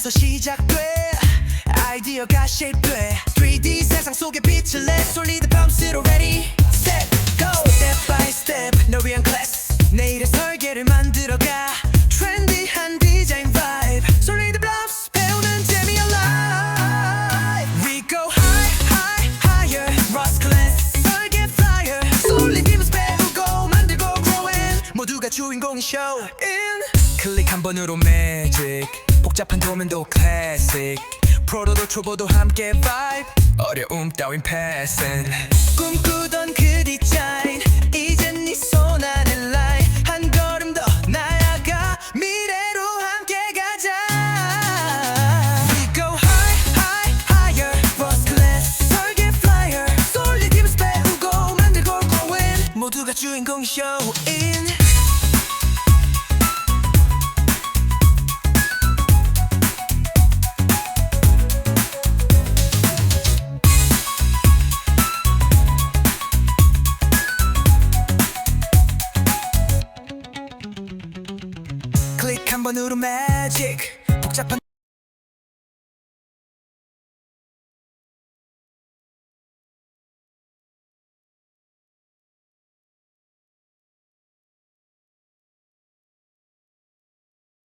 하나에서 시작돼 아이디어가 shape돼 3D 세상 속에 빛을 내 솔리드 펌스로 ready set go step by step 널 위한 클래스 내일의 설계를 만들어가 트렌디한 디자인 vibe 솔리드 펌스 배우는 재미 alive we go high high higher Ross class 설계 flyer 솔리드 펌스 배우고 만들고 growing 모두가 주인공인 show in 클릭 한 번으로 magic 복잡한 도면도 클래식 프로도 초보도 함께 vibe 어려움 따윈 passing 꿈꾸던 그 디자인 이젠 네 손 안에 라인 한 걸음 더 나아가 미래로 함께 가자 We go high high higher First class 설계 flyer 솔리드 팁스 배우고 만들고 growing 모두가 주인공이 show in